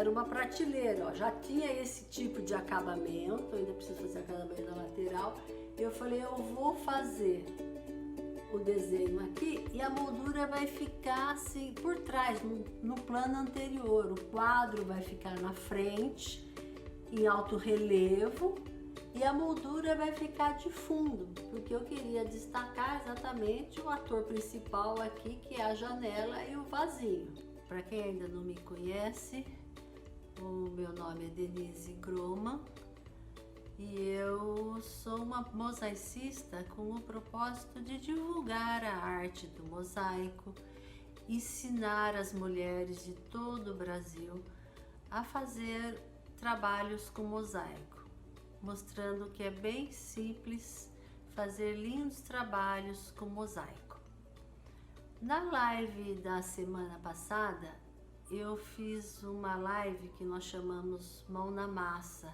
era uma prateleira, ó, já tinha esse tipo de acabamento, ainda preciso fazer acabamento na lateral. Eu falei, eu vou fazer o desenho aqui e a moldura vai ficar assim por trás, no plano anterior. O quadro vai ficar na frente, em alto relevo, e a moldura vai ficar de fundo, porque eu queria destacar exatamente o ator principal aqui, que é a janela e o vasinho. Para quem ainda não me conhece, o meu nome é Denise Groman e eu sou uma mosaicista com o propósito de divulgar a arte do mosaico, ensinar as mulheres de todo o Brasil a fazer trabalhos com mosaico, mostrando que é bem simples fazer lindos trabalhos com mosaico. Na live da semana passada, eu fiz uma live que nós chamamos Mão na Massa,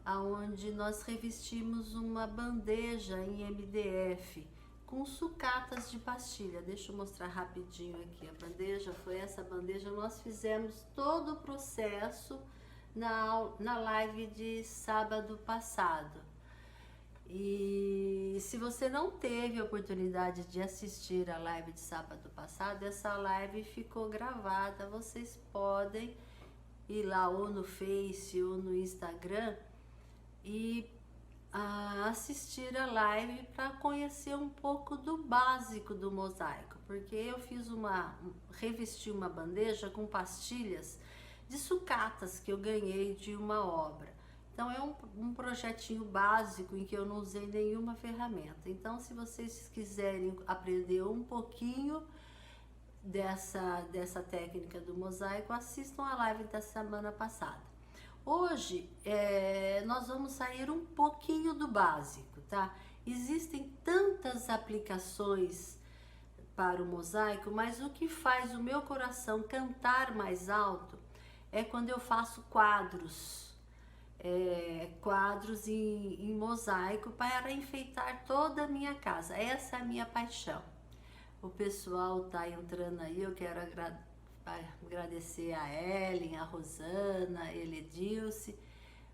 onde nós revestimos uma bandeja em MDF com sucatas de pastilha. Deixa eu mostrar rapidinho aqui a bandeja. Foi essa bandeja, nós fizemos todo o processo na live de sábado passado. E se você não teve a oportunidade de assistir a live de sábado passado, essa live ficou gravada. Vocês podem ir lá ou no Face ou no Instagram e assistir a live para conhecer um pouco do básico do mosaico, porque eu revesti uma bandeja com pastilhas de sucatas que eu ganhei de uma obra. Então é um projetinho básico em que eu não usei nenhuma ferramenta. Então, se vocês quiserem aprender um pouquinho dessa técnica do mosaico, assistam a live da semana passada. Hoje nós vamos sair um pouquinho do básico, tá? Existem tantas aplicações para o mosaico, mas o que faz o meu coração cantar mais alto é quando eu faço quadros em mosaico para enfeitar toda a minha casa. Essa é a minha paixão. O pessoal tá entrando aí, eu quero agradecer a Ellen, a Rosana, a Eledilce.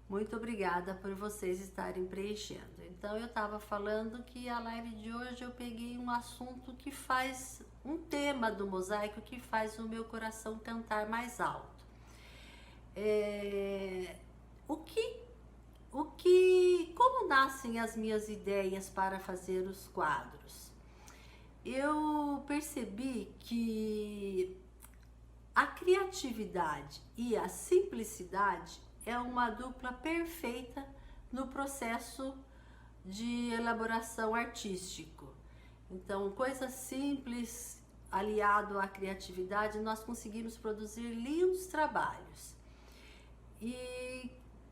Muito obrigada por vocês estarem preenchendo. Então eu estava falando que a live de hoje eu peguei um assunto que faz um tema do mosaico que faz o meu coração cantar mais alto. Como nascem as minhas ideias para fazer os quadros? Eu percebi que a criatividade e a simplicidade é uma dupla perfeita no processo de elaboração artístico. Então, coisas simples aliado à criatividade, nós conseguimos produzir lindos trabalhos.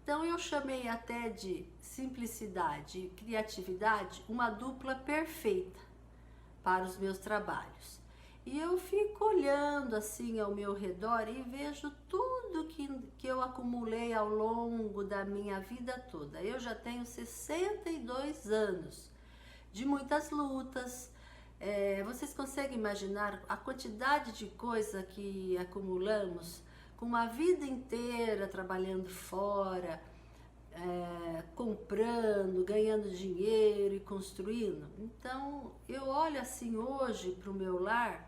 Então eu chamei até de simplicidade e criatividade uma dupla perfeita para os meus trabalhos. E eu fico olhando assim ao meu redor e vejo tudo que eu acumulei ao longo da minha vida toda. Eu já tenho 62 anos, de muitas lutas. Vocês conseguem imaginar a quantidade de coisa que acumulamos com uma vida inteira trabalhando fora, comprando, ganhando dinheiro e construindo? Então eu olho assim hoje para o meu lar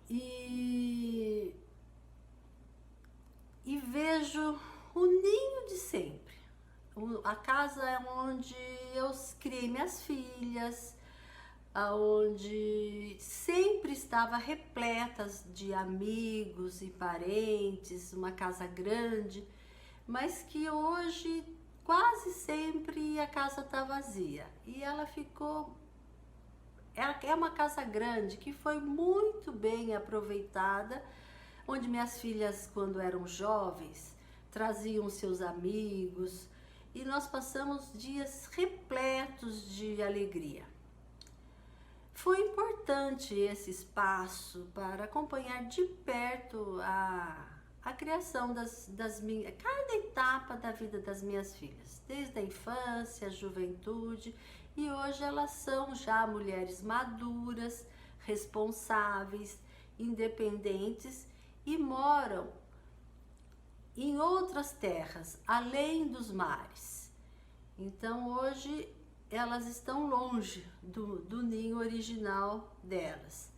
e vejo o ninho de sempre, a casa onde eu criei minhas filhas, onde sempre estava repleta de amigos e parentes, uma casa grande, mas que hoje quase sempre a casa está vazia. E ela ficou... É uma casa grande que foi muito bem aproveitada, onde minhas filhas, quando eram jovens, traziam seus amigos e nós passamos dias repletos de alegria. Foi importante esse espaço para acompanhar de perto a criação cada etapa da vida das minhas filhas, desde a infância, a juventude, e hoje elas são já mulheres maduras, responsáveis, independentes e moram em outras terras, além dos mares. Então hoje elas estão longe do ninho original delas.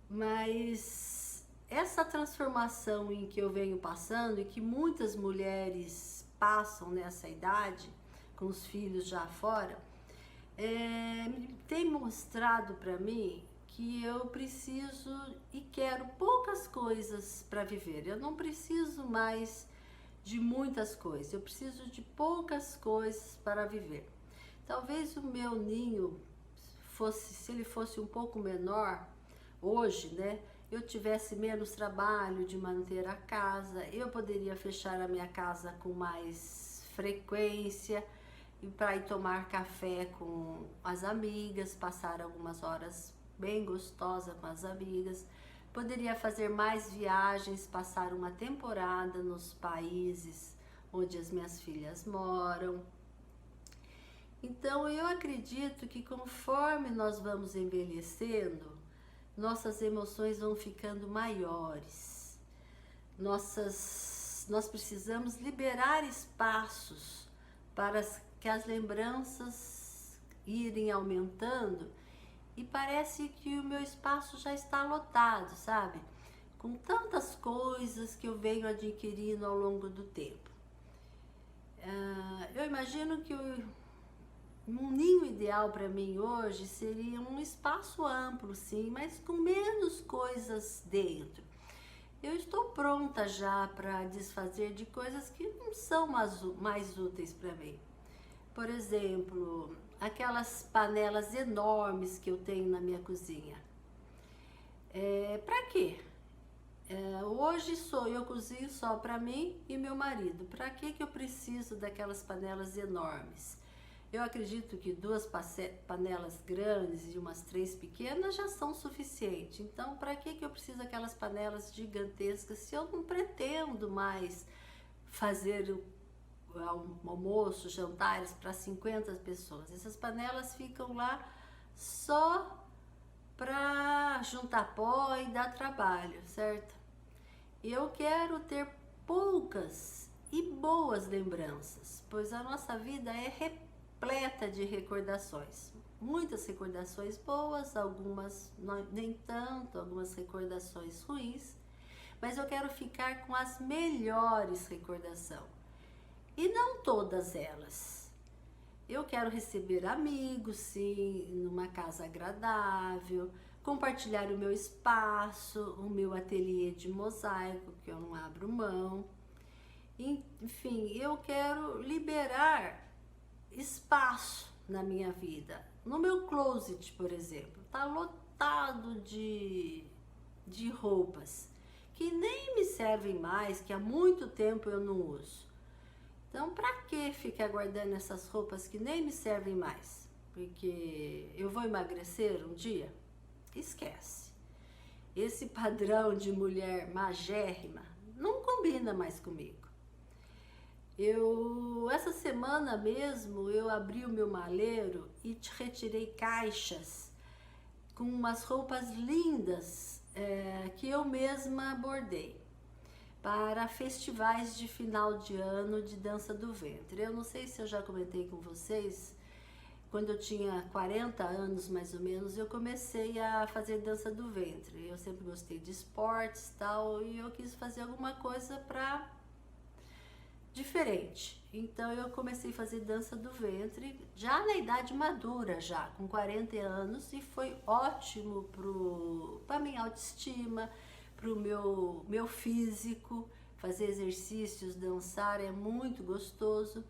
Mas essa transformação em que eu venho passando e que muitas mulheres passam nessa idade, com os filhos já fora, tem mostrado para mim que eu preciso e quero poucas coisas para viver. Eu não preciso mais de muitas coisas, eu preciso de poucas coisas para viver. Talvez o meu ninho fosse, se ele fosse um pouco menor hoje, né? Eu tivesse menos trabalho de manter a casa, eu poderia fechar a minha casa com mais frequência e para ir tomar café com as amigas, passar algumas horas bem gostosas com as amigas. Poderia fazer mais viagens, passar uma temporada nos países onde as minhas filhas moram. Então eu acredito que conforme nós vamos envelhecendo, nossas emoções vão ficando maiores. Nós precisamos liberar espaços para que as lembranças irem aumentando, e parece que o meu espaço já está lotado, sabe? Com tantas coisas que eu venho adquirindo ao longo do tempo. Eu imagino que um ninho ideal para mim hoje seria um espaço amplo, sim, mas com menos coisas dentro. Eu estou pronta já para desfazer de coisas que não são mais úteis para mim. Por exemplo, aquelas panelas enormes que eu tenho na minha cozinha. Para quê? Hoje eu cozinho só para mim e meu marido. Para que eu preciso daquelas panelas enormes? Eu acredito que 2 panelas grandes e umas 3 pequenas já são suficientes. Então, para que eu preciso daquelas panelas gigantescas se eu não pretendo mais fazer almoço, jantares para 50 pessoas? Essas panelas ficam lá só para juntar pó e dar trabalho, certo? Eu quero ter poucas e boas lembranças, pois a nossa vida é repleta de recordações. Muitas recordações boas, algumas nem tanto, algumas recordações ruins, mas eu quero ficar com as melhores recordações. E não todas elas. Eu quero receber amigos, sim, numa casa agradável, compartilhar o meu espaço, o meu ateliê de mosaico, que eu não abro mão. Enfim, eu quero liberar espaço na minha vida. No meu closet, por exemplo, tá lotado de roupas que nem me servem mais, que há muito tempo eu não uso. Então, para que ficar guardando essas roupas que nem me servem mais? Porque eu vou emagrecer um dia? Esquece. Esse padrão de mulher magérrima não combina mais comigo. Essa semana mesmo, eu abri o meu maleiro e retirei caixas com umas roupas lindas que eu mesma bordei para festivais de final de ano de dança do ventre. Eu não sei se eu já comentei com vocês, quando eu tinha 40 anos mais ou menos, eu comecei a fazer dança do ventre. Eu sempre gostei de esportes e tal, e eu quis fazer alguma coisa para diferente. Então eu comecei a fazer dança do ventre já na idade madura, já com 40 anos, e foi ótimo para minha autoestima, para o meu físico. Fazer exercícios, dançar é muito gostoso.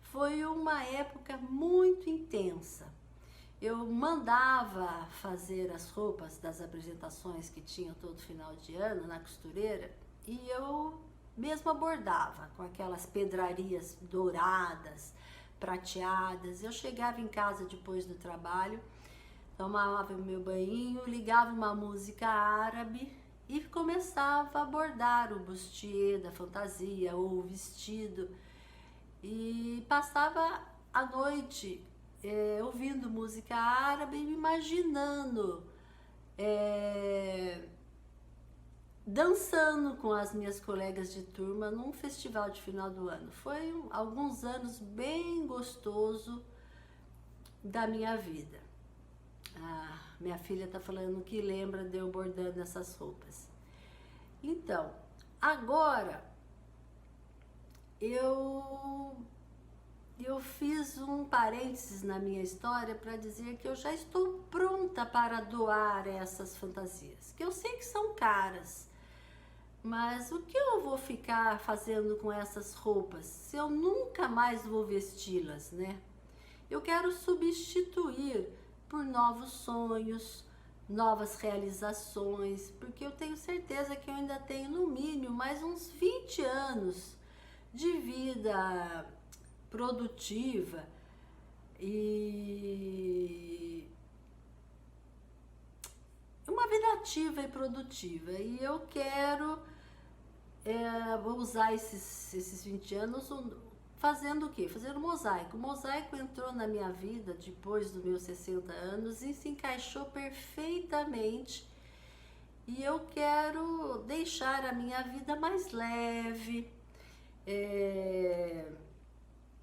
Foi uma época muito intensa. Eu mandava fazer as roupas das apresentações que tinham todo final de ano na costureira, e eu mesma bordava com aquelas pedrarias douradas, prateadas. Eu chegava em casa depois do trabalho, tomava meu banhinho, ligava uma música árabe e começava a bordar o bustier da fantasia ou o vestido, e passava a noite ouvindo música árabe e me imaginando dançando com as minhas colegas de turma num festival de final do ano. Foi alguns anos bem gostoso da minha vida. Minha filha está falando que lembra de eu bordando essas roupas. Então, agora eu fiz um parênteses na minha história para dizer que eu já estou pronta para doar essas fantasias, que eu sei que são caras. Mas o que eu vou ficar fazendo com essas roupas se eu nunca mais vou vesti-las, né? Eu quero substituir por novos sonhos, novas realizações, porque eu tenho certeza que eu ainda tenho no mínimo mais uns 20 anos de vida produtiva e uma vida ativa e produtiva. E eu quero vou usar esses 20 anos fazendo o quê? Fazendo mosaico. O mosaico entrou na minha vida depois dos meus 60 anos e se encaixou perfeitamente. E eu quero deixar a minha vida mais leve.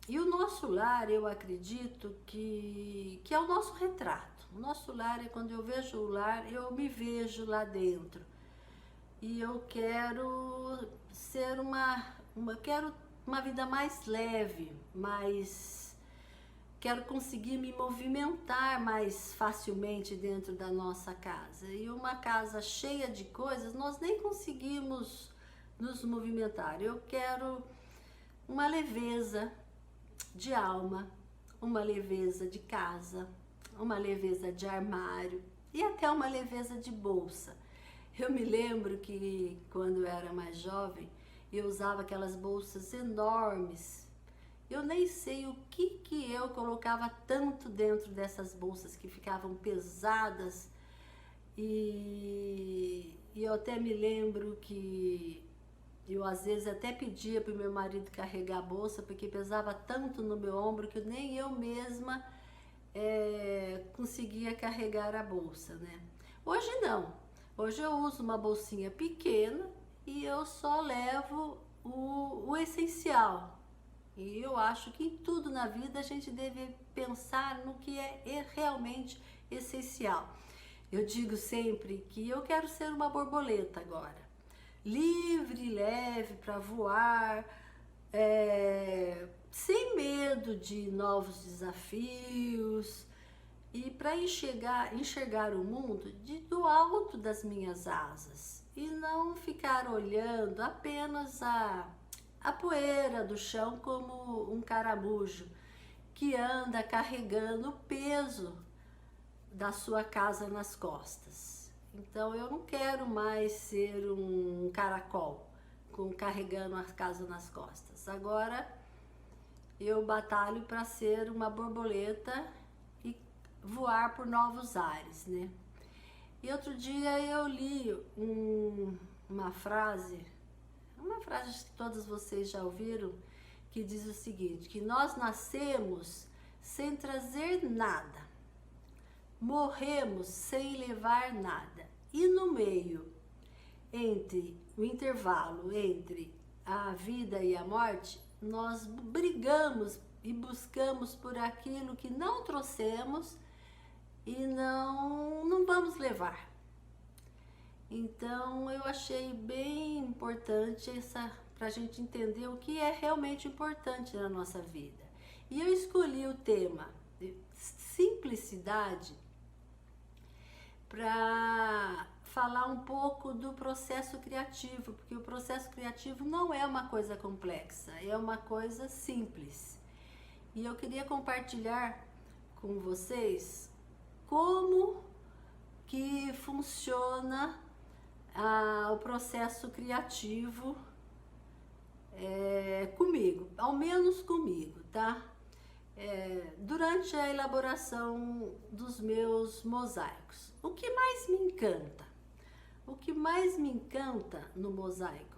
E o nosso lar, eu acredito que é o nosso retrato. O nosso lar é quando eu vejo o lar, eu me vejo lá dentro. E eu quero ser quero uma vida mais leve, quero conseguir me movimentar mais facilmente dentro da nossa casa. E uma casa cheia de coisas, nós nem conseguimos nos movimentar. Eu quero uma leveza de alma, uma leveza de casa, uma leveza de armário e até uma leveza de bolsa. Eu me lembro que quando eu era mais jovem, eu usava aquelas bolsas enormes. Eu nem sei o que eu colocava tanto dentro dessas bolsas que ficavam pesadas. E eu até me lembro que eu às vezes até pedia para o meu marido carregar a bolsa, porque pesava tanto no meu ombro que nem eu mesma conseguia carregar a bolsa, né? Hoje não. Hoje eu uso uma bolsinha pequena e eu só levo o essencial. E eu acho que em tudo na vida a gente deve pensar no que é realmente essencial. Eu digo sempre que eu quero ser uma borboleta agora. Livre e leve para voar, sem medo de novos desafios. E para enxergar o mundo do alto das minhas asas e não ficar olhando apenas a poeira do chão como um caramujo que anda carregando o peso da sua casa nas costas. Então eu não quero mais ser um caracol carregando a casa nas costas. Agora eu batalho para ser uma borboleta voar por novos ares, né? E outro dia eu li uma frase que todos vocês já ouviram, que diz o seguinte, que nós nascemos sem trazer nada, morremos sem levar nada, e no meio, o intervalo entre a vida e a morte, nós brigamos e buscamos por aquilo que não trouxemos e não vamos levar. Então eu achei bem importante para a gente entender o que é realmente importante na nossa vida. E eu escolhi o tema de simplicidade para falar um pouco do processo criativo, porque o processo criativo não é uma coisa complexa, é uma coisa simples. E eu queria compartilhar com vocês como que funciona o processo criativo comigo, ao menos comigo, tá? Durante a elaboração dos meus mosaicos. O que mais me encanta? O que mais me encanta no mosaico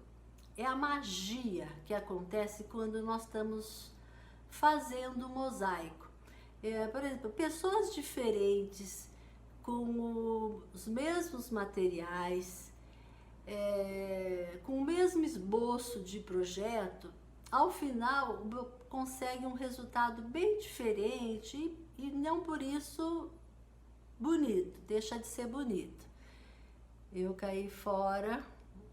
é a magia que acontece quando nós estamos fazendo o mosaico. Por exemplo, pessoas diferentes, com os mesmos materiais, com o mesmo esboço de projeto, ao final consegue um resultado bem diferente e não por isso bonito, deixa de ser bonito. Eu caí fora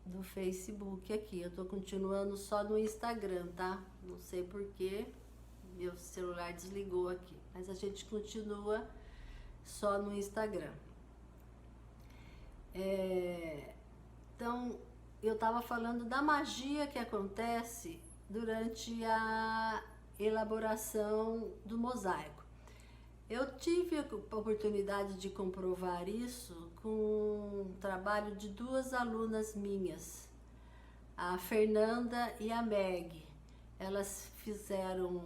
do Facebook aqui, eu tô continuando só no Instagram, tá? Não sei porquê, meu celular desligou aqui, mas a gente continua só no Instagram. Então, eu estava falando da magia que acontece durante a elaboração do mosaico. Eu tive a oportunidade de comprovar isso com um trabalho de duas alunas minhas, a Fernanda e a Meg. Elas fizeram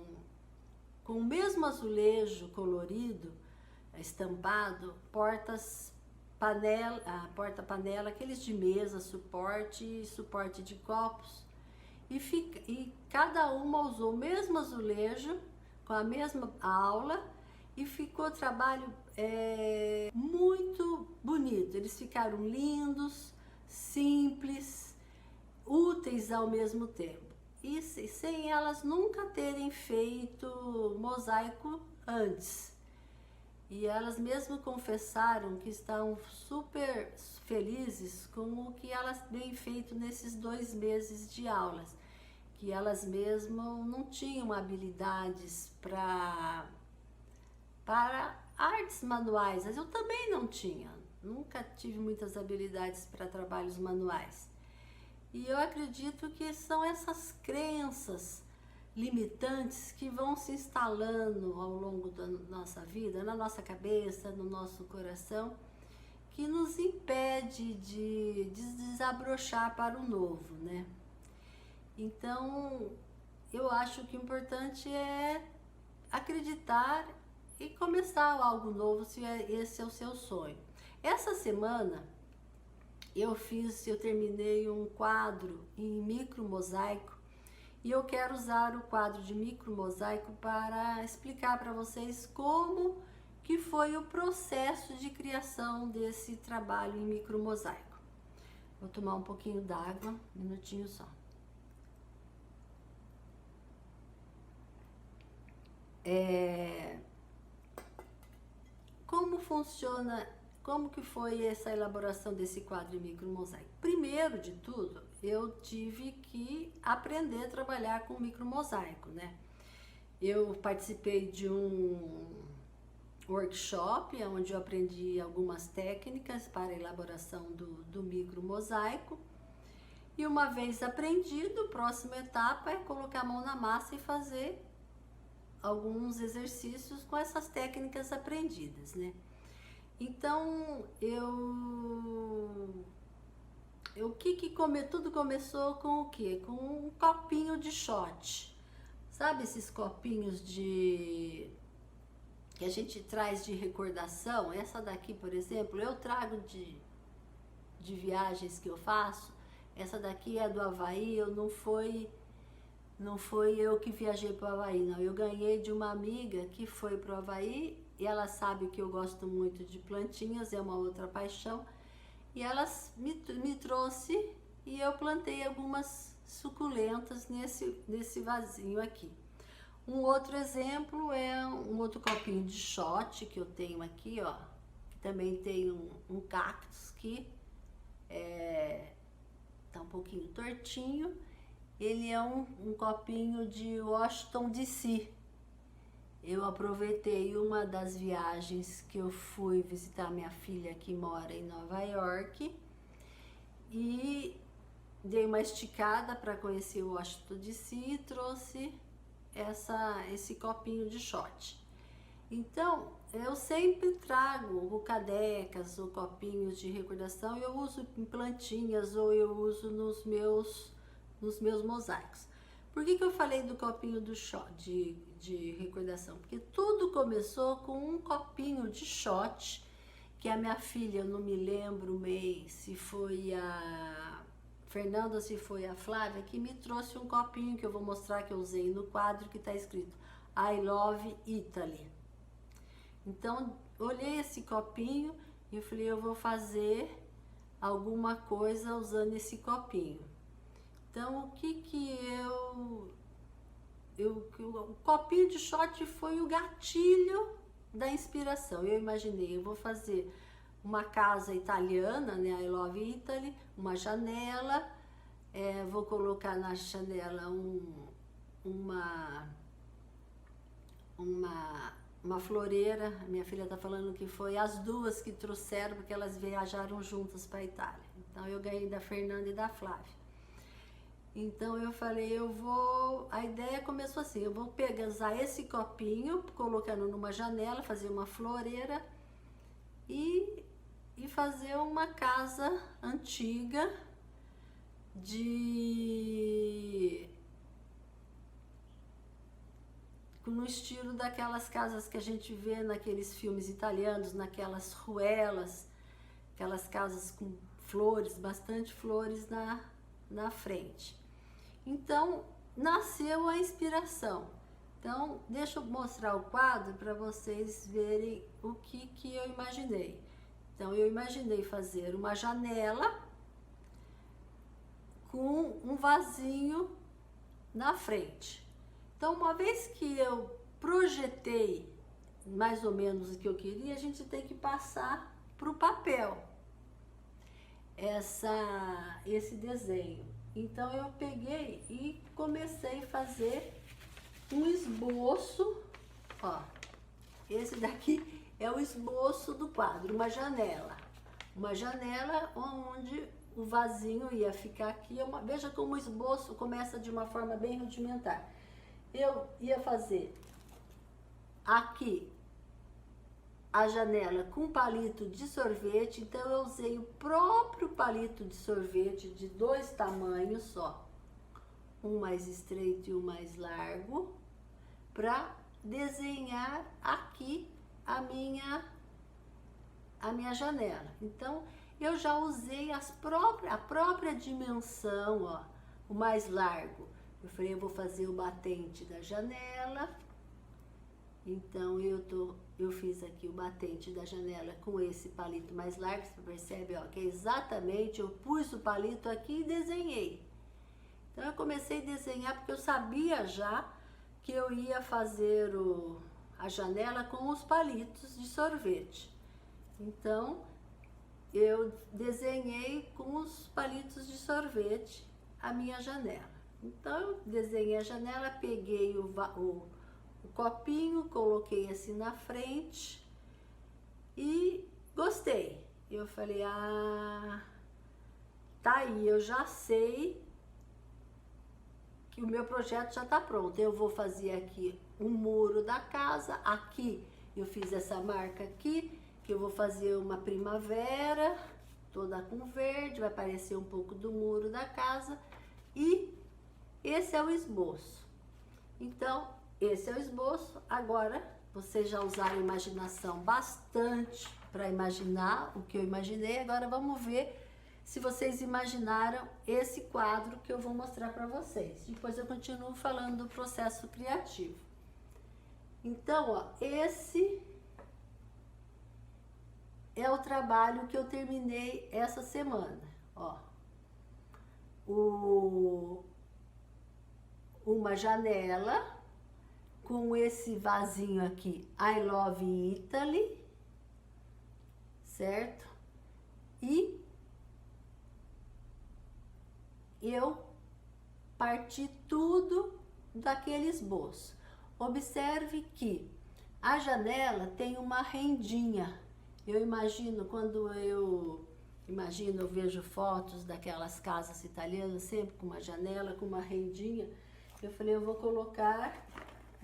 com o mesmo azulejo colorido, estampado, porta-panela, aqueles de mesa, suporte de copos, e cada uma usou o mesmo azulejo, com a mesma aula, e ficou trabalho muito bonito. Eles ficaram lindos, simples, úteis ao mesmo tempo, e sem elas nunca terem feito mosaico antes. E elas mesmo confessaram que estão super felizes com o que elas têm feito nesses 2 meses de aulas, que elas mesmo não tinham habilidades para artes manuais. Eu também não tinha, nunca tive muitas habilidades para trabalhos manuais. E eu acredito que são essas crenças limitantes que vão se instalando ao longo da nossa vida, na nossa cabeça, no nosso coração, que nos impede de desabrochar para o novo, né? Então, eu acho que o importante é acreditar e começar algo novo, se esse é o seu sonho. Essa semana eu terminei um quadro em micro mosaico, e eu quero usar o quadro de micro mosaico para explicar para vocês como que foi o processo de criação desse trabalho em micro mosaico. Vou tomar um pouquinho d'água, um minutinho só. Como funciona, como que foi essa elaboração desse quadro em micro mosaico? Primeiro de tudo, eu tive que aprender a trabalhar com micro mosaico, né? Eu participei de um workshop onde eu aprendi algumas técnicas para a elaboração do micro mosaico. E uma vez aprendido, a próxima etapa é colocar a mão na massa e fazer alguns exercícios com essas técnicas aprendidas, né? Então, tudo começou com o quê? Com um copinho de shot. Sabe esses copinhos que a gente traz de recordação? Essa daqui, por exemplo, eu trago de viagens que eu faço. Essa daqui é do Havaí, não foi eu que viajei para o Havaí, não. Eu ganhei de uma amiga que foi para o Havaí, e ela sabe que eu gosto muito de plantinhas, é uma outra paixão. E ela me trouxe e eu plantei algumas suculentas nesse vasinho aqui. Um outro exemplo é um outro copinho de shot que eu tenho aqui, ó. Que também tem um cactus que tá um pouquinho tortinho. Ele é um copinho de Washington DC. Eu aproveitei uma das viagens que eu fui visitar minha filha que mora em Nova York e dei uma esticada para conhecer o Washington DC e trouxe esse copinho de shot. Então, eu sempre trago rucadecas ou copinhos de recordação, eu uso em plantinhas ou eu uso nos meus mosaicos. Por que eu falei do copinho do shot, de recordação? Porque tudo começou com um copinho de shot que a minha filha, eu não me lembro o mês, se foi a Fernanda, se foi a Flávia, que me trouxe um copinho que eu vou mostrar, que eu usei no quadro, que está escrito I Love Italy. Então, olhei esse copinho e eu falei, eu vou fazer alguma coisa usando esse copinho. Então, o o copinho de shot foi o gatilho da inspiração. Eu imaginei, eu vou fazer uma casa italiana, né, I Love Italy, uma janela, vou colocar na janela uma floreira. Minha filha está falando que foi as duas que trouxeram, porque elas viajaram juntas para a Itália. Então eu ganhei da Fernanda e da Flávia. Então eu falei, a ideia começou assim, eu vou usar esse copinho, colocando numa janela, fazer uma floreira e fazer uma casa antiga no estilo daquelas casas que a gente vê naqueles filmes italianos, naquelas ruelas, aquelas casas com flores, bastante flores na frente. Então, nasceu a inspiração. Então, deixa eu mostrar o quadro para vocês verem o que eu imaginei. Então, eu imaginei fazer uma janela com um vasinho na frente. Então, uma vez que eu projetei mais ou menos o que eu queria, a gente tem que passar para o papel esse desenho. Então, eu peguei e comecei a fazer um esboço, ó. Esse daqui é o esboço do quadro, uma janela. Uma janela onde o vasinho ia ficar aqui. Veja como o esboço começa de uma forma bem rudimentar. Eu ia fazer aqui a janela com palito de sorvete, então eu usei o próprio palito de sorvete de 2 tamanhos só, um mais estreito e um mais largo, para desenhar aqui a minha janela. Então eu já usei a própria dimensão, ó, o mais largo. Eu falei, eu vou fazer o batente da janela. Então eu fiz aqui o batente da janela com esse palito mais largo. Você percebe, ó, que é exatamente, eu pus o palito aqui e desenhei. Então eu comecei a desenhar porque eu sabia já que eu ia fazer a janela com os palitos de sorvete. Então eu desenhei com os palitos de sorvete a minha janela. Então eu desenhei a janela, peguei o copinho, coloquei assim na frente e gostei. Eu falei, tá aí, eu já sei que o meu projeto já tá pronto. Eu vou fazer aqui um muro da casa, aqui eu fiz essa marca aqui, que eu vou fazer uma primavera, toda com verde, vai aparecer um pouco do muro da casa, e esse é o esboço. Então, esse é o esboço. Agora, vocês já usaram a imaginação bastante para imaginar o que eu imaginei. Agora vamos ver se vocês imaginaram esse quadro que eu vou mostrar para vocês. Depois eu continuo falando do processo criativo. Então, ó, esse é o trabalho que eu terminei essa semana, ó. Uma janela com esse vasinho aqui, I Love Italy, certo? E eu parti tudo daquele esboço. Observe que a janela tem uma rendinha. Eu imagino, eu vejo fotos daquelas casas italianas, sempre com uma janela, com uma rendinha. Eu falei, eu vou colocar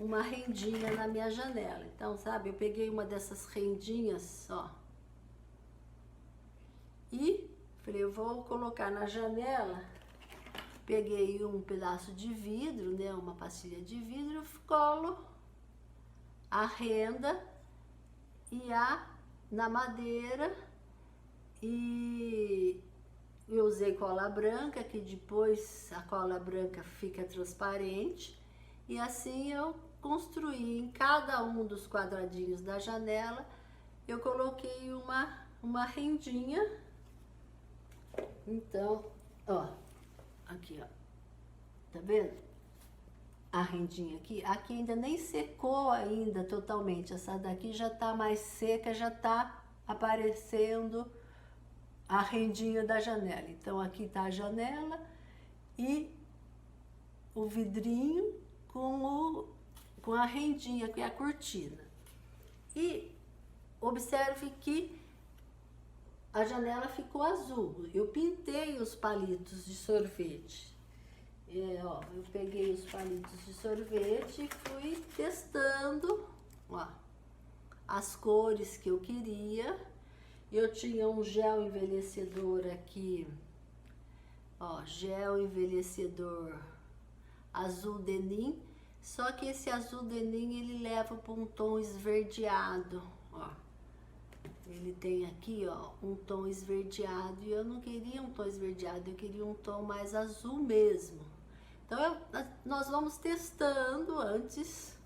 uma rendinha na minha janela. Então, sabe, eu peguei uma dessas rendinhas, ó, e falei, eu vou colocar na janela. Peguei um pedaço de vidro, né, uma pastilha de vidro, colo a renda na madeira, e eu usei cola branca, que depois a cola branca fica transparente, e assim eu construí em cada um dos quadradinhos da janela, eu coloquei uma rendinha Então, ó, aqui, ó, tá vendo? A rendinha aqui ainda nem secou ainda totalmente, essa daqui já tá mais seca, já tá aparecendo a rendinha da janela. Então aqui tá a janela e o vidrinho com a rendinha, que é a cortina. E observe que a janela ficou azul. Eu pintei os palitos de sorvete. Ó, eu peguei os palitos de sorvete e fui testando, ó, as cores que eu queria. Eu tinha um gel envelhecedor aqui, ó, gel envelhecedor azul denim, só que esse azul denim ele leva para um tom esverdeado, ó. Ele tem aqui, ó, um tom esverdeado e eu não queria um tom esverdeado, eu queria um tom mais azul mesmo. Então nós vamos testando antes.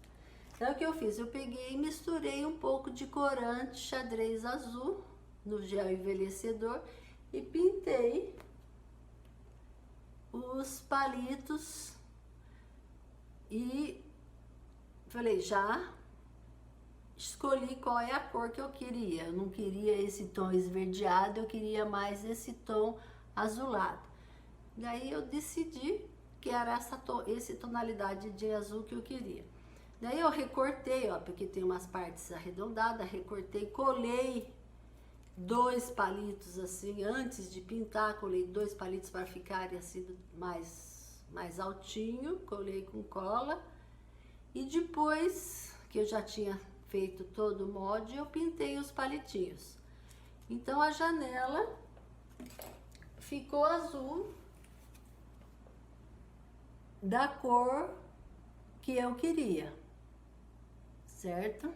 Então o que eu fiz? Eu peguei e misturei um pouco de corante xadrez azul no gel envelhecedor e pintei os palitos e falei, já escolhi qual é a cor que eu queria. Eu não queria esse tom esverdeado, eu queria mais esse tom azulado. Daí eu decidi que era essa tonalidade de azul que eu queria. Daí eu recortei, ó, porque tem umas partes arredondadas, recortei, colei 2 palitos assim, antes de pintar, colei 2 palitos para ficarem assim mais altinho, colei com cola. E depois que eu já tinha feito todo o molde, eu pintei os palitinhos. Então a janela ficou azul da cor que eu queria, certo?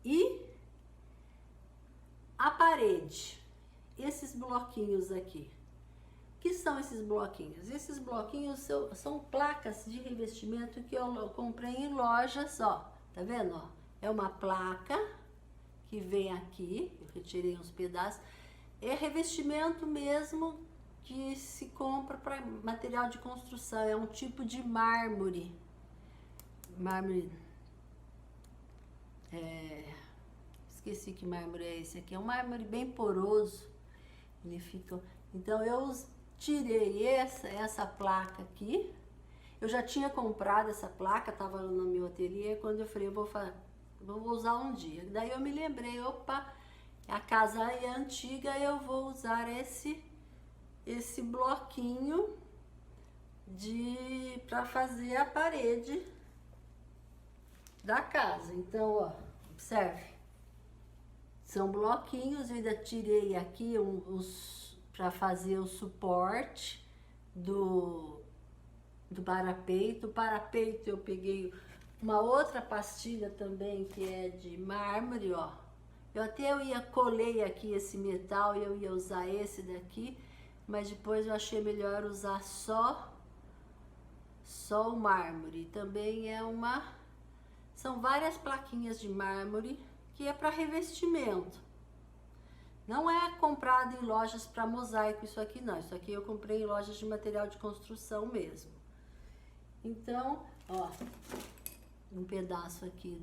E a parede, esses bloquinhos aqui. O que são esses bloquinhos? Esses bloquinhos são placas de revestimento que eu comprei em lojas, ó. Tá vendo, ó? É uma placa que vem aqui, eu retirei uns pedaços. É revestimento mesmo que se compra para material de construção. É um tipo de mármore. Mármore... esqueci que mármore é esse aqui. É um mármore bem poroso. Ele fica... Então eu tirei essa placa aqui. Eu já tinha comprado essa placa, tava no meu ateliê. Quando eu falei, eu vou usar um dia. Daí eu me lembrei, opa, a casa é antiga, eu vou usar esse bloquinho para fazer a parede da casa. Então, ó, observe. São bloquinhos, eu ainda tirei aqui para fazer o suporte do parapeito. O parapeito eu peguei uma outra pastilha também que é de mármore, ó. Colei aqui esse metal e eu ia usar esse daqui, mas depois eu achei melhor usar só o mármore. Também são várias plaquinhas de mármore que é para revestimento. Não é comprado em lojas para mosaico isso aqui não. Isso aqui eu comprei em lojas de material de construção mesmo. Então, ó, um pedaço aqui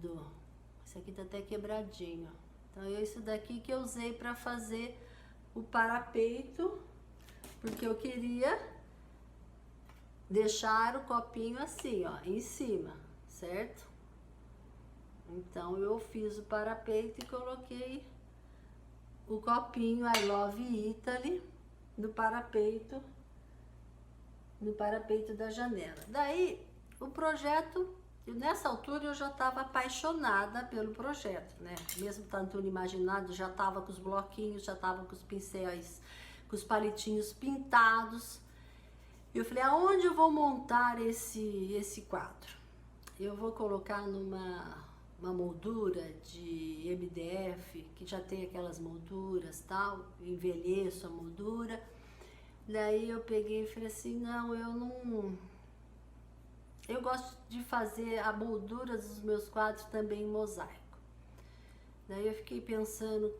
esse aqui tá até quebradinho. Então é isso daqui que eu usei para fazer o parapeito, porque eu queria deixar o copinho assim, ó, em cima, certo? Então eu fiz o parapeito e coloquei o copinho I Love Italy no parapeito da janela. Daí o projeto, nessa altura eu já estava apaixonada pelo projeto, né? Mesmo tanto imaginado, já estava com os bloquinhos, já estava com os pincéis, com os palitinhos pintados. Eu falei, aonde eu vou montar esse quadro? Eu vou colocar numa moldura de MDF, que já tem aquelas molduras, tal, envelheço a moldura. Daí eu peguei e falei assim, não, eu gosto de fazer a moldura dos meus quadros também em mosaico. Daí eu fiquei pensando,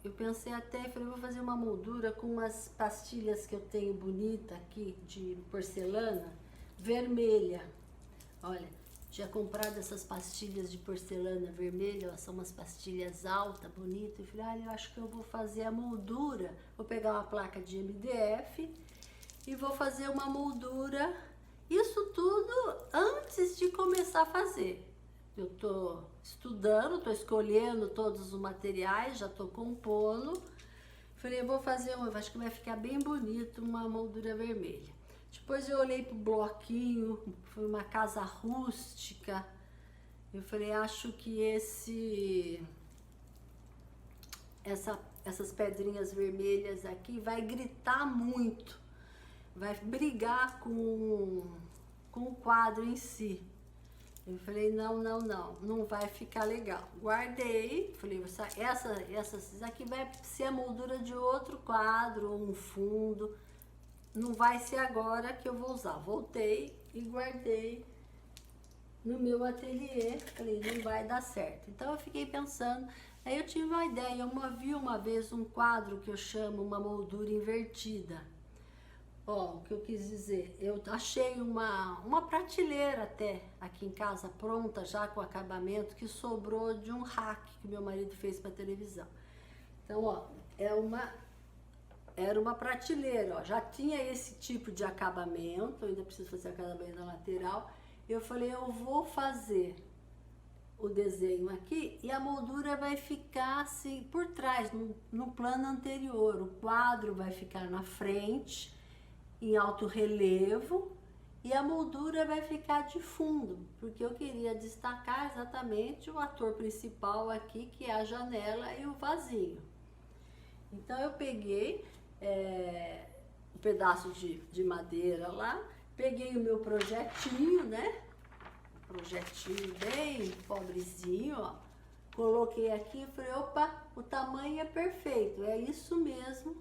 eu pensei até, falei, vou fazer uma moldura com umas pastilhas que eu tenho bonita aqui, de porcelana, vermelha. Olha, tinha comprado essas pastilhas de porcelana vermelha, ó, são umas pastilhas altas, bonitas. Eu falei, eu acho que eu vou fazer a moldura. Vou pegar uma placa de MDF e vou fazer uma moldura. Isso tudo antes de começar a fazer. Eu tô estudando, tô escolhendo todos os materiais, já tô compondo. Falei, eu vou fazer uma, acho que vai ficar bem bonito, uma moldura vermelha. Depois eu olhei pro bloquinho, foi uma casa rústica. Eu falei, acho que essas pedrinhas vermelhas aqui vai gritar muito, vai brigar com o quadro em si. Eu falei, não vai ficar legal. Guardei, falei, essas aqui vai ser a moldura de outro quadro, um fundo. Não vai ser agora que eu vou usar. Voltei e guardei no meu ateliê. Falei, não vai dar certo. Então eu fiquei pensando, aí eu tive uma ideia. Eu vi uma vez um quadro que eu chamo uma moldura invertida. Ó, o que eu quis dizer, eu achei uma prateleira até aqui em casa pronta, já com acabamento, que sobrou de um rack que meu marido fez para televisão. Então, ó, era uma prateleira, ó, já tinha esse tipo de acabamento, eu ainda preciso fazer acabamento na lateral. Eu falei, eu vou fazer o desenho aqui e a moldura vai ficar assim por trás, no plano anterior. O quadro vai ficar na frente, em alto relevo, e a moldura vai ficar de fundo, porque eu queria destacar exatamente o ator principal aqui, que é a janela e o vasinho. Então eu peguei um pedaço de madeira lá, peguei o meu projetinho, né? Projetinho bem pobrezinho, ó. Coloquei aqui e falei, opa, o tamanho é perfeito, é isso mesmo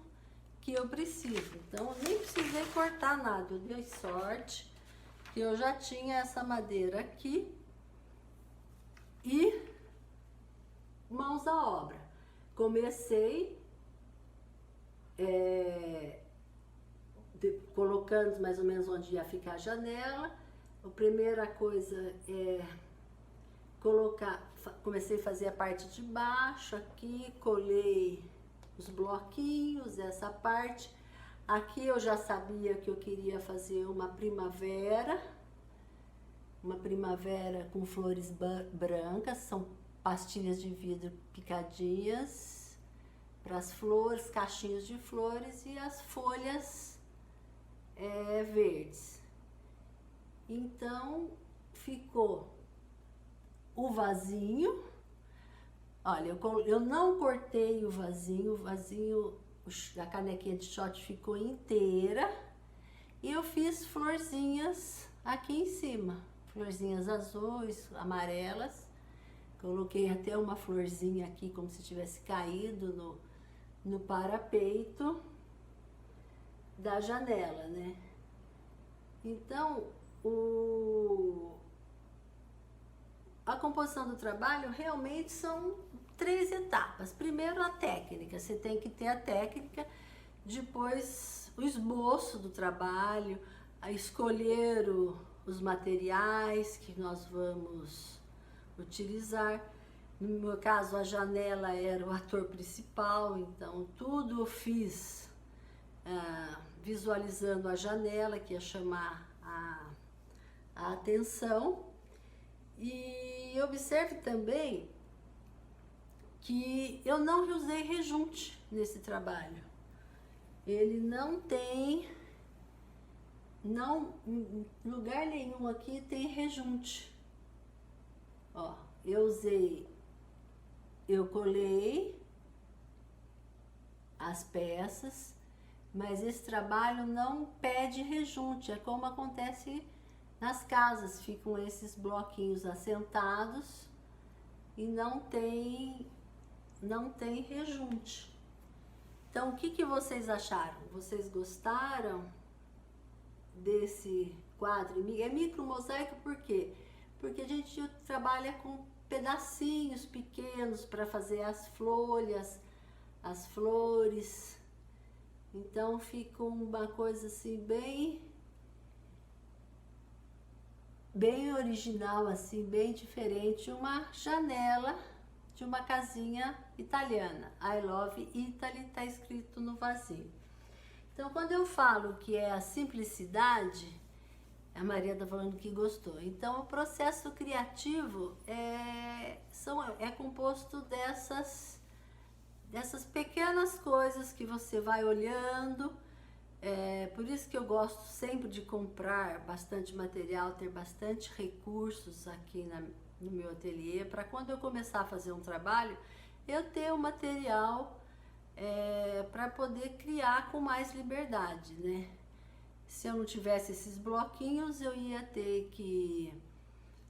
que eu preciso. Então eu nem precisei cortar nada, eu dei sorte que eu já tinha essa madeira aqui e mãos à obra. Comecei colocando mais ou menos onde ia ficar a janela. A primeira coisa é comecei a fazer a parte de baixo aqui, colei os bloquinhos, essa parte. Aqui eu já sabia que eu queria fazer uma primavera com flores brancas, são pastilhas de vidro picadinhas para as flores, cachinhos de flores e as folhas verdes. Então ficou o vasinho. Olha, eu não cortei o vasinho, a canequinha de shot ficou inteira. E eu fiz florzinhas aqui em cima, florzinhas azuis, amarelas. Coloquei até uma florzinha aqui, como se tivesse caído no parapeito da janela, né? Então, a composição do trabalho realmente são 3 etapas. Primeiro, a técnica. Você tem que ter a técnica, depois o esboço do trabalho, a escolher os materiais que nós vamos utilizar. No meu caso, a janela era o ator principal, então tudo eu fiz visualizando a janela, que ia chamar a atenção. E observe também que eu não usei rejunte nesse trabalho. Ele não tem, em lugar nenhum aqui tem rejunte. Ó, eu colei as peças, mas esse trabalho não pede rejunte, é como acontece nas casas, ficam esses bloquinhos assentados e não tem rejunte. Então, o que vocês acharam? Vocês gostaram desse quadro? É micro mosaico por quê? Porque a gente trabalha com pedacinhos pequenos para fazer as folhas, as flores. Então fica uma coisa assim bem original, assim, bem diferente, uma janela de uma casinha italiana. I love Italy tá escrito no vasinho. Então, quando eu falo que é a simplicidade, a Maria tá falando que gostou. Então, o processo criativo é composto dessas pequenas coisas que você vai olhando. Por isso que eu gosto sempre de comprar bastante material, ter bastante recursos aqui no meu ateliê, para quando eu começar a fazer um trabalho, eu ter o material para poder criar com mais liberdade, né? Se eu não tivesse esses bloquinhos, eu ia ter que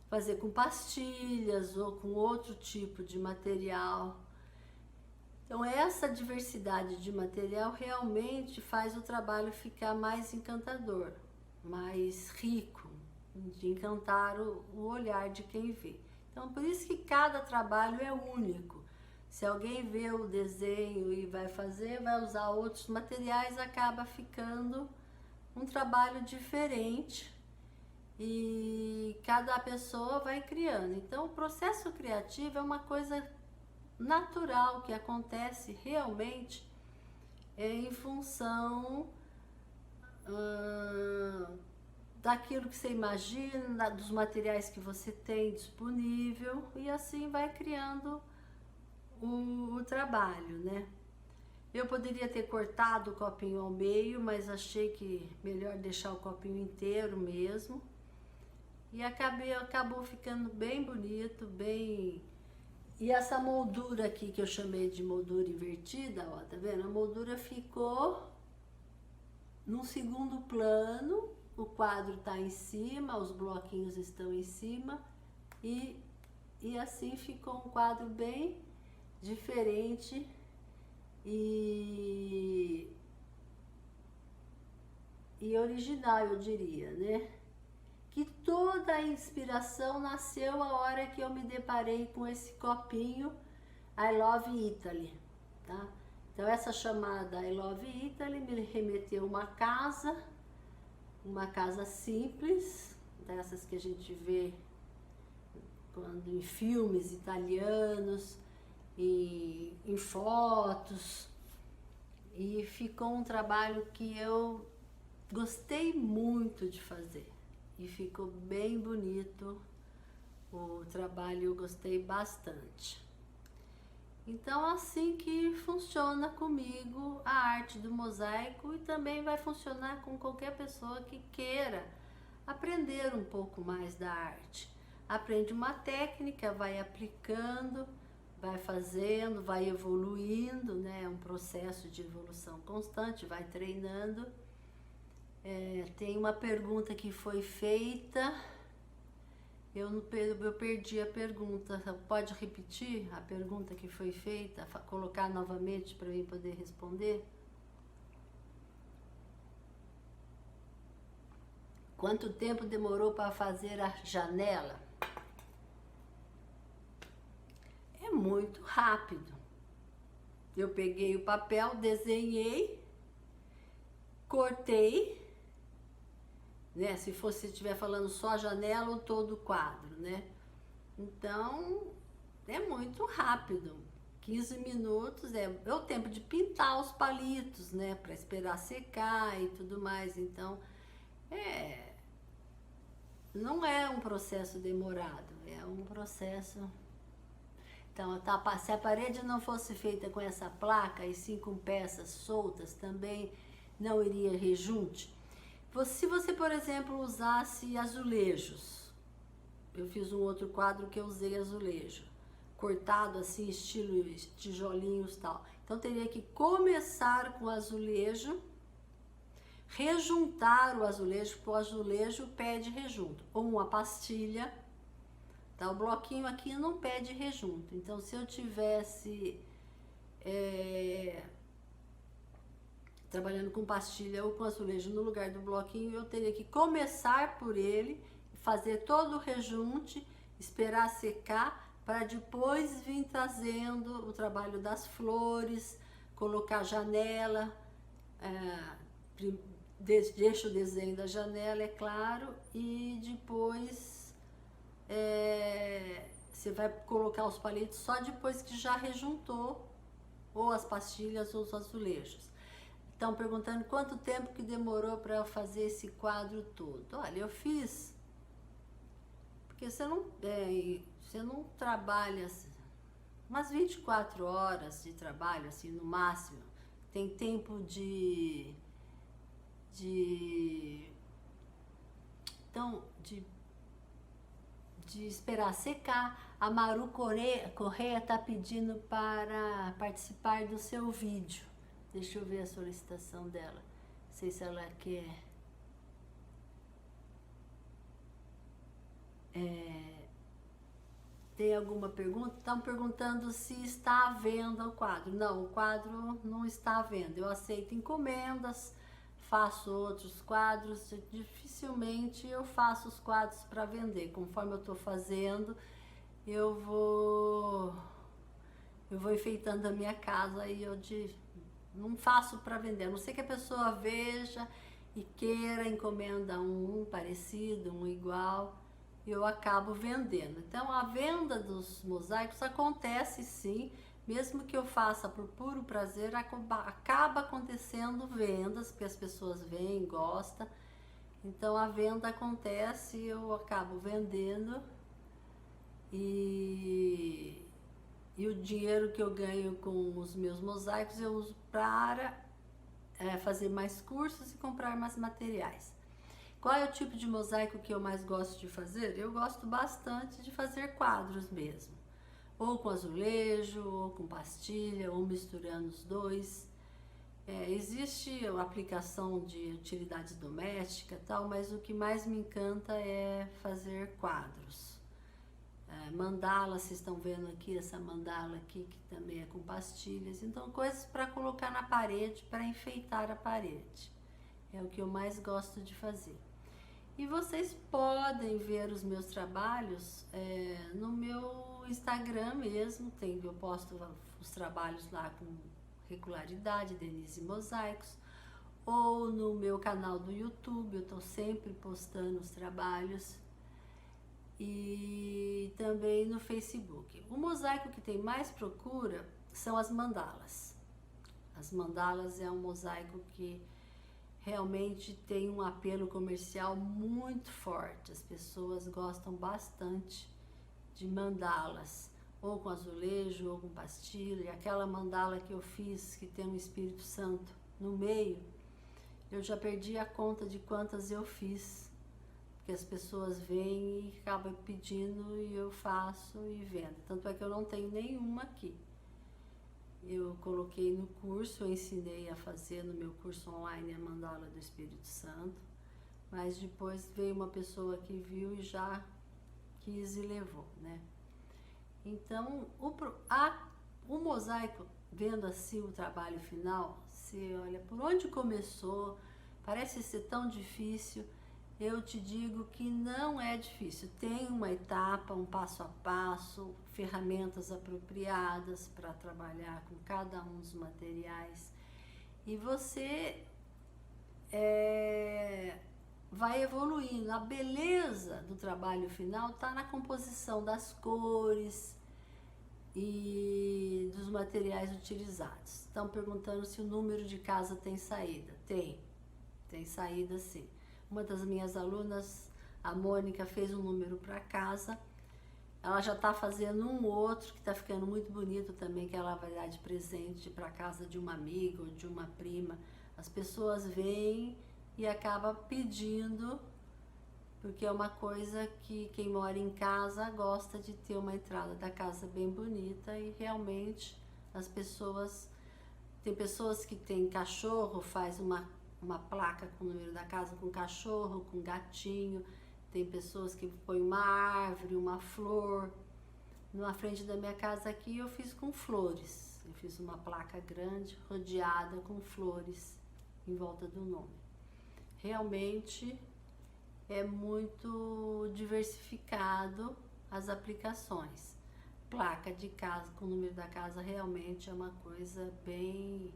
fazer com pastilhas ou com outro tipo de material. Então, essa diversidade de material realmente faz o trabalho ficar mais encantador, mais rico, de encantar o olhar de quem vê. Então, por isso que cada trabalho é único. Se alguém vê o desenho e vai fazer, vai usar outros materiais, acaba ficando um trabalho diferente e cada pessoa vai criando. Então, o processo criativo é uma coisa natural que acontece realmente em função daquilo que você imagina, dos materiais que você tem disponível, e assim vai criando o trabalho, né? Eu poderia ter cortado o copinho ao meio, mas achei que melhor deixar o copinho inteiro mesmo. E acabou ficando bem bonito, bem... E essa moldura aqui, que eu chamei de moldura invertida, ó, tá vendo? A moldura ficou num segundo plano, o quadro tá em cima, os bloquinhos estão em cima, e assim ficou um quadro bem diferente e original, eu diria, né? Que toda a inspiração nasceu a hora que eu me deparei com esse copinho I Love Italy, tá? Então, essa chamada I Love Italy me remeteu uma casa simples, dessas que a gente vê quando em filmes italianos e em fotos, e ficou um trabalho que eu gostei muito de fazer e ficou bem bonito o trabalho, eu gostei bastante. Então, assim que funciona comigo a arte do mosaico, e também vai funcionar com qualquer pessoa que queira aprender um pouco mais da arte. Aprende uma técnica, vai aplicando, vai fazendo, vai evoluindo, né? É um processo de evolução constante, vai treinando. Tem uma pergunta que foi feita, eu perdi a pergunta. Pode repetir a pergunta que foi feita, colocar novamente para eu poder responder? Quanto tempo demorou para fazer a janela? É muito rápido. Eu peguei o papel, desenhei, cortei, né? Se estiver falando só a janela ou todo o quadro, né? Então, é muito rápido. 15 minutos é o tempo de pintar os palitos, né? Para esperar secar e tudo mais. Então, não é um processo demorado, é um processo... Então, se a parede não fosse feita com essa placa e sim com peças soltas, também não iria rejunte. Se você, por exemplo, usasse azulejos, eu fiz um outro quadro que eu usei azulejo, cortado assim, estilo tijolinhos e tal. Então, teria que começar com o azulejo, rejuntar o azulejo, porque o azulejo pede rejunto, ou uma pastilha. Tá, o bloquinho aqui não pede rejunto. Então, se eu tivesse trabalhando com pastilha ou com azulejo no lugar do bloquinho, eu teria que começar por ele, fazer todo o rejunte, esperar secar, para depois vir trazendo o trabalho das flores, colocar janela, deixa o desenho da janela, é claro, e depois você vai colocar os palitos só depois que já rejuntou ou as pastilhas ou os azulejos. Estão perguntando quanto tempo que demorou para eu fazer esse quadro todo. Olha, eu fiz, porque você não trabalha umas 24 horas de trabalho, assim, no máximo. Tem tempo de esperar secar. A Maru Correia está pedindo para participar do seu vídeo. Deixa eu ver a solicitação dela. Não sei se ela quer. Tem alguma pergunta? Estão perguntando se está à venda o quadro. Não, o quadro não está à venda. Eu aceito encomendas, faço outros quadros. Dificilmente eu faço os quadros para vender. Conforme eu estou fazendo, eu vou enfeitando a minha casa e não faço para vender. A não ser que a pessoa veja e queira, encomenda um parecido, um igual, e eu acabo vendendo. Então a venda dos mosaicos acontece sim, mesmo que eu faça por puro prazer, acaba acontecendo vendas, porque as pessoas veem, gostam. Então a venda acontece, eu acabo vendendo e o dinheiro que eu ganho com os meus mosaicos eu uso para fazer mais cursos e comprar mais materiais. Qual é o tipo de mosaico que eu mais gosto de fazer? Eu gosto bastante de fazer quadros mesmo, ou com azulejo, ou com pastilha, ou misturando os dois. Existe a aplicação de utilidades domésticas e tal, mas o que mais me encanta é fazer quadros. Mandala, vocês estão vendo aqui, essa mandala aqui, que também é com pastilhas. Então, coisas para colocar na parede, para enfeitar a parede. É o que eu mais gosto de fazer. E vocês podem ver os meus trabalhos no meu Instagram mesmo. Eu posto os trabalhos lá com regularidade, Denise Mosaicos. Ou no meu canal do YouTube, eu estou sempre postando os trabalhos. E também no Facebook. O mosaico que tem mais procura são as mandalas. As mandalas é um mosaico que realmente tem um apelo comercial muito forte. As pessoas gostam bastante de mandalas, ou com azulejo, ou com pastilha. Aquela mandala que eu fiz, que tem um Espírito Santo no meio, eu já perdi a conta de quantas eu fiz. Que as pessoas vêm e acabam pedindo e eu faço e vendo. Tanto é que eu não tenho nenhuma aqui. Eu coloquei no curso, eu ensinei a fazer no meu curso online a mandala do Espírito Santo, mas depois veio uma pessoa que viu e já quis e levou, né? Então, o mosaico, vendo assim o trabalho final, você olha por onde começou, parece ser tão difícil. Eu te digo que não é difícil, tem uma etapa, um passo a passo, ferramentas apropriadas para trabalhar com cada um dos materiais e você vai evoluindo. A beleza do trabalho final está na composição das cores e dos materiais utilizados. Estão perguntando se o número de casa tem saída. Tem saída sim. Uma das minhas alunas, a Mônica, fez um número para casa. Ela já está fazendo um outro que está ficando muito bonito também, que ela vai dar de presente para casa de uma amiga ou de uma prima. As pessoas vêm e acabam pedindo, porque é uma coisa que quem mora em casa gosta de ter uma entrada da casa bem bonita e realmente as pessoas... Tem pessoas que têm cachorro, faz uma placa com o número da casa, com cachorro, com gatinho. Tem pessoas que põem uma árvore, uma flor. Na frente da minha casa aqui eu fiz com flores. Eu fiz uma placa grande, rodeada com flores em volta do nome. Realmente é muito diversificado as aplicações. placa de casa com o número da casa realmente é uma coisa bem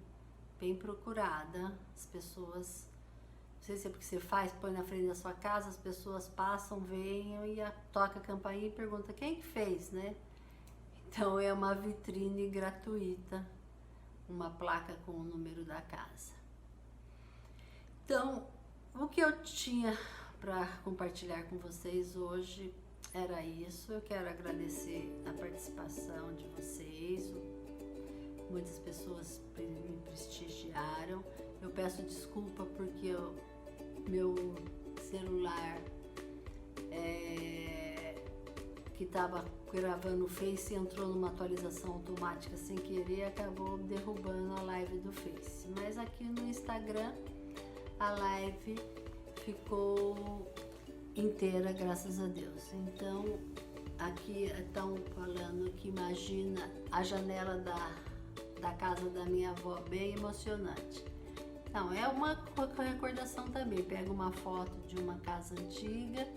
procurada. As pessoas, não sei se é porque você faz, põe na frente da sua casa, as pessoas passam, veem e toca a campainha e pergunta quem que fez, né? Então é uma vitrine gratuita, uma placa com o número da casa. Então, o que eu tinha para compartilhar com vocês hoje era isso. Eu quero agradecer a participação de vocês. Muitas pessoas me prestigiaram. Eu peço desculpa porque meu celular que estava gravando o Face entrou numa atualização automática sem querer e acabou derrubando a live do Face. Mas aqui no Instagram a live ficou inteira, graças a Deus. Então, aqui estão falando que imagina a janela da casa da minha avó, bem emocionante. Então, é uma recordação também. Pega uma foto de uma casa antiga,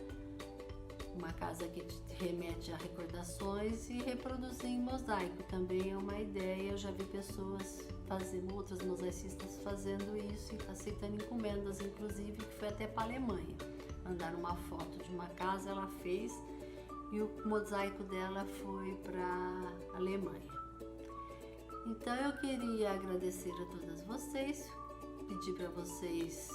uma casa que te remete a recordações, e reproduzir em mosaico também é uma ideia. Eu já vi pessoas fazendo, outras mosaicistas fazendo isso e aceitando encomendas, inclusive, que foi até para a Alemanha. Mandaram uma foto de uma casa, ela fez, e o mosaico dela foi para a Alemanha. Então eu queria agradecer a todas vocês, pedir para vocês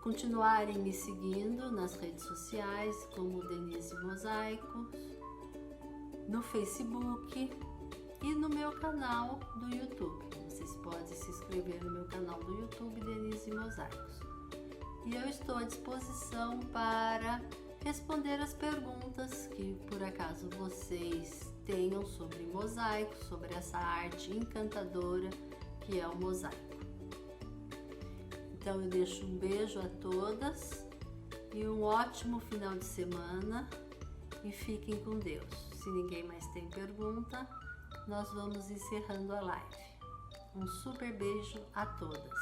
continuarem me seguindo nas redes sociais, como Denise Mosaicos, no Facebook e no meu canal do YouTube. Vocês podem se inscrever no meu canal do YouTube, Denise Mosaicos. E eu estou à disposição para responder as perguntas que por acaso vocês tenham sobre mosaico, sobre essa arte encantadora que é o mosaico. Então eu deixo um beijo a todas e um ótimo final de semana, e fiquem com Deus. Se ninguém mais tem pergunta, nós vamos encerrando a live. Um super beijo a todas.